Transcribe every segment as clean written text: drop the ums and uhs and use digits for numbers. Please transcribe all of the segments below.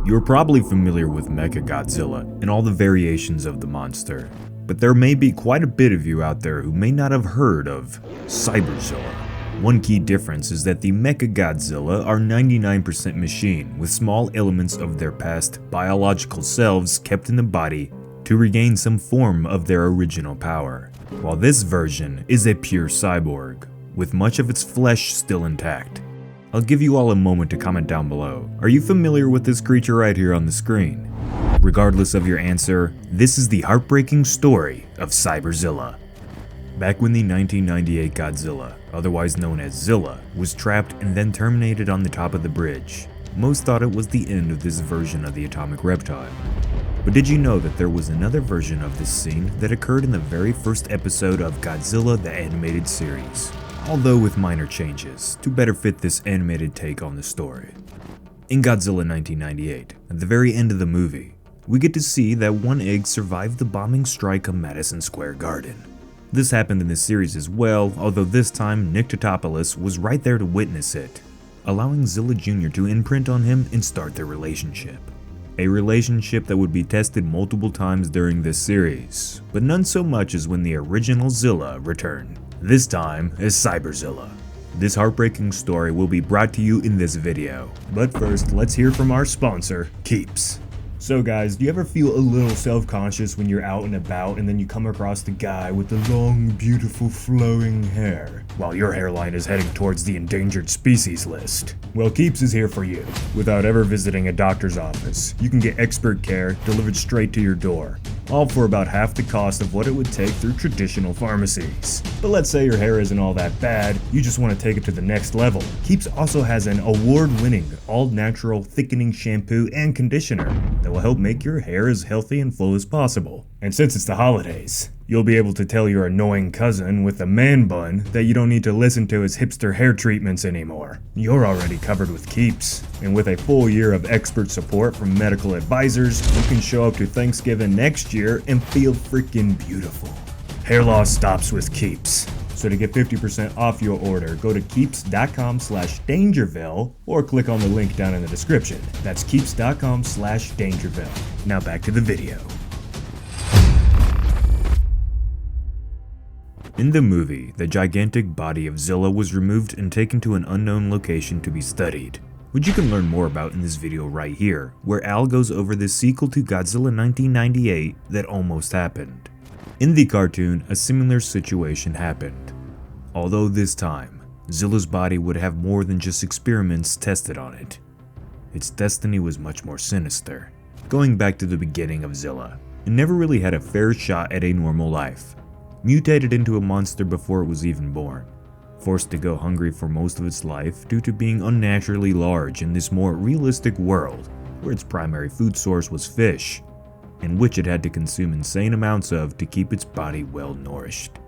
You're probably familiar with Godzilla and all the variations of the monster, but there may be quite a bit of you out there who may not have heard of CYBER-ZILLA. One key difference is that the Godzilla are 99% machine, with small elements of their past biological selves kept in the body to regain some form of their original power, while this version is a pure cyborg, with much of its flesh still intact. I'll give you all a moment to comment down below. Are you familiar with this creature right here on the screen? Regardless of your answer, this is the heartbreaking story of CYBER-ZILLA. Back when the 1998 Godzilla, otherwise known as Zilla, was trapped and then terminated on the top of the bridge, most thought it was the end of this version of the atomic reptile. But did you know that there was another version of this scene that occurred in the very first episode of Godzilla the Animated Series, although with minor changes to better fit this animated take on the story. In Godzilla 1998, at the very end of the movie, we get to see that one egg survived the bombing strike of Madison Square Garden. This happened in the series as well, although this time Nick Totopoulos was right there to witness it, allowing Zilla Jr. to imprint on him and start their relationship. A relationship that would be tested multiple times during this series, but none so much as when the original Zilla returned. This time as CYBER-ZILLA. This heartbreaking story will be brought to you in this video, but first let's hear from our sponsor, Keeps. So guys, do you ever feel a little self-conscious when you're out and about and then you come across the guy with the long, beautiful, flowing hair, while your hairline is heading towards the endangered species list? Well, Keeps is here for you. Without ever visiting a doctor's office, you can get expert care delivered straight to your door, all for about half the cost of what it would take through traditional pharmacies. But let's say your hair isn't all that bad, you just want to take it to the next level. Keeps also has an award-winning, all-natural thickening shampoo and conditioner that will help make your hair as healthy and full as possible. And since it's the holidays, you'll be able to tell your annoying cousin with a man bun that you don't need to listen to his hipster hair treatments anymore. You're already covered with Keeps. And with a full year of expert support from medical advisors, you can show up to Thanksgiving next year and feel freaking beautiful. Hair loss stops with Keeps. So to get 50% off your order, go to keeps.com/Dangerville or click on the link down in the description. That's keeps.com/Dangerville. Now back to the video. In the movie, the gigantic body of Zilla was removed and taken to an unknown location to be studied, which you can learn more about in this video right here, where Al goes over the sequel to Godzilla 1998 that almost happened. In the cartoon, a similar situation happened, although this time, Zilla's body would have more than just experiments tested on it. Its destiny was much more sinister. Going back to the beginning of Zilla, it never really had a fair shot at a normal life. Mutated into a monster before it was even born, forced to go hungry for most of its life due to being unnaturally large in this more realistic world where its primary food source was fish, and which it had to consume insane amounts of to keep its body well nourished.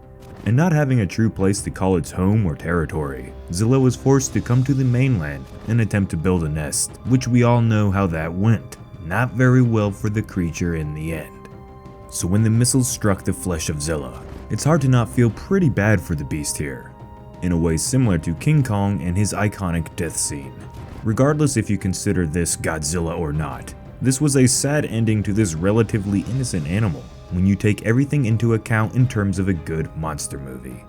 And not having a true place to call its home or territory, Zilla was forced to come to the mainland and attempt to build a nest, which we all know how that went. Not very well for the creature in the end. So when the missiles struck the flesh of Zilla, it's hard to not feel pretty bad for the beast here, in a way similar to King Kong and his iconic death scene. Regardless if you consider this Godzilla or not, this was a sad ending to this relatively innocent animal when you take everything into account in terms of a good monster movie.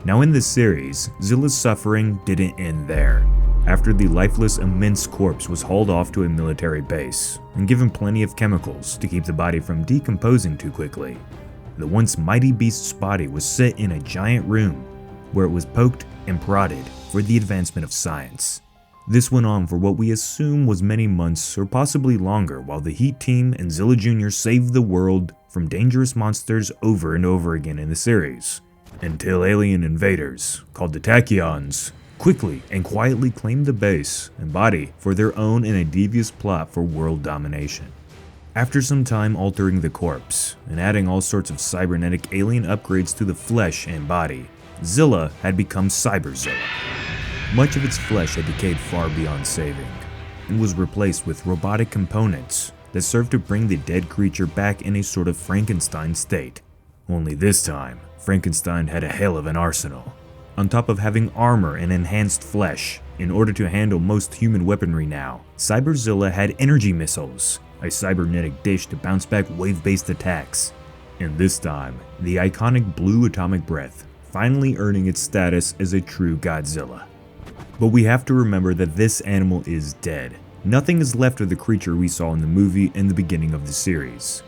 Now in this series, Zilla's suffering didn't end there. After the lifeless immense corpse was hauled off to a military base and given plenty of chemicals to keep the body from decomposing too quickly, the once mighty beast's body was set in a giant room where it was poked and prodded for the advancement of science. This went on for what we assume was many months or possibly longer while the Heat Team and Zilla Jr. saved the world from dangerous monsters over and over again in the series, until alien invaders, called the Tachyons, quickly and quietly claimed the base and body for their own in a devious plot for world domination. After some time altering the corpse and adding all sorts of cybernetic alien upgrades to the flesh and body, Zilla had become CYBER-ZILLA. Much of its flesh had decayed far beyond saving, and was replaced with robotic components that served to bring the dead creature back in a sort of Frankenstein state. Only this time, Frankenstein had a hell of an arsenal. on top of having armor and enhanced flesh. In order to handle most human weaponry now, CYBER-ZILLA had energy missiles, a cybernetic dish to bounce back wave-based attacks. And this time, the iconic blue atomic breath, finally earning its status as a true Godzilla. But we have to remember that this animal is dead. Nothing is left of the creature we saw in the movie and the beginning of the series.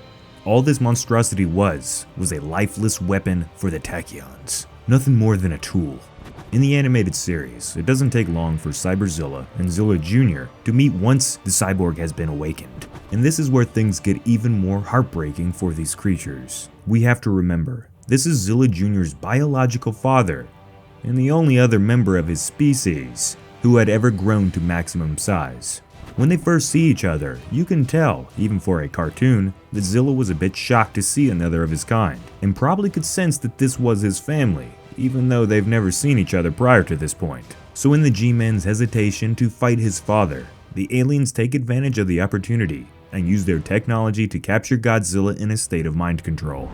All this monstrosity was a lifeless weapon for the Tachyons. Nothing more than a tool. In the animated series, it doesn't take long for CYBER-ZILLA and Zilla Jr. to meet once the cyborg has been awakened. And this is where things get even more heartbreaking for these creatures. We have to remember, this is Zilla Jr.'s biological father, and the only other member of his species who had ever grown to maximum size. When they first see each other, you can tell, even for a cartoon, that Zilla was a bit shocked to see another of his kind, and probably could sense that this was his family, even though they've never seen each other prior to this point. So in the G-Man's hesitation to fight his father, the aliens take advantage of the opportunity and use their technology to capture Godzilla in a state of mind control.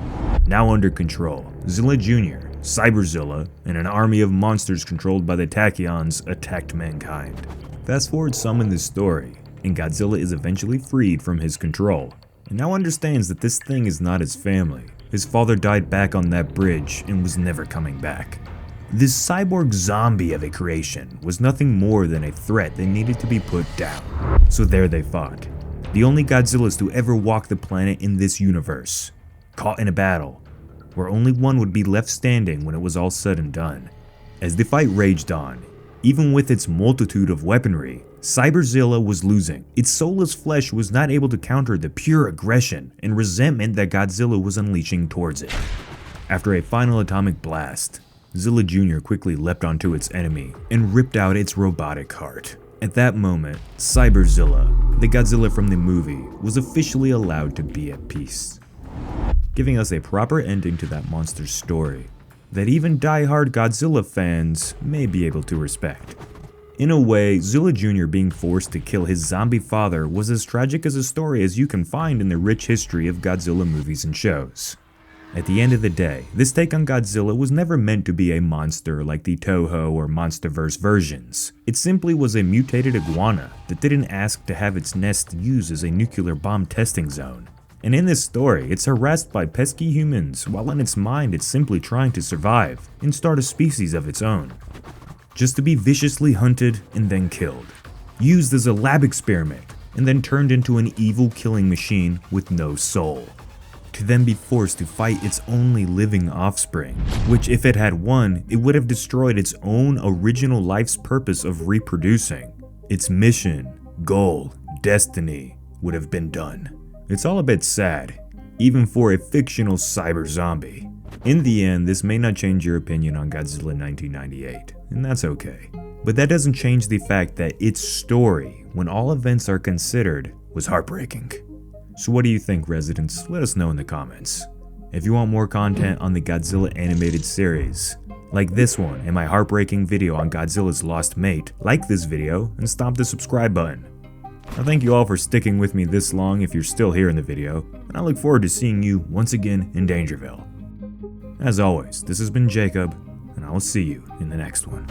Now under control, Zilla Jr., CYBER-ZILLA, and an army of monsters controlled by the Tachyons attacked mankind. Fast forward some in this story, and Godzilla is eventually freed from his control, and now understands that this thing is not his family. His father died back on that bridge and was never coming back. This cyborg zombie of a creation was nothing more than a threat that needed to be put down. So there they fought. The only Godzillas to ever walk the planet in this universe, caught in a battle, where only one would be left standing when it was all said and done. As the fight raged on, even with its multitude of weaponry, CYBER-ZILLA was losing. Its soulless flesh was not able to counter the pure aggression and resentment that Godzilla was unleashing towards it. After a final atomic blast, Zilla Jr. quickly leapt onto its enemy and ripped out its robotic heart. At that moment, CYBER-ZILLA, the Godzilla from the movie, was officially allowed to be at peace, giving us a proper ending to that monster's story that even die-hard Godzilla fans may be able to respect. In a way, Zilla Jr. being forced to kill his zombie father was as tragic as a story as you can find in the rich history of Godzilla movies and shows. At the end of the day, this take on Godzilla was never meant to be a monster like the Toho or Monsterverse versions. It simply was a mutated iguana that didn't ask to have its nest used as a nuclear bomb testing zone. And in this story, it's harassed by pesky humans, while in its mind it's simply trying to survive and start a species of its own. Just to be viciously hunted and then killed. Used as a lab experiment, and then turned into an evil killing machine with no soul. To then be forced to fight its only living offspring, which if it had won, it would have destroyed its own original life's purpose of reproducing. Its mission, goal, destiny would have been done. It's all a bit sad, even for a fictional cyber zombie. In the end, this may not change your opinion on Godzilla 1998, and that's okay. But that doesn't change the fact that its story, when all events are considered, was heartbreaking. So what do you think, residents? Let us know in the comments. If you want more content on the Godzilla animated series, like this one and my heartbreaking video on Godzilla's lost mate, like this video and stomp the subscribe button. I thank you all for sticking with me this long if you're still here in the video, and I look forward to seeing you once again in Dangerville. As always, this has been Jacob, and I will see you in the next one.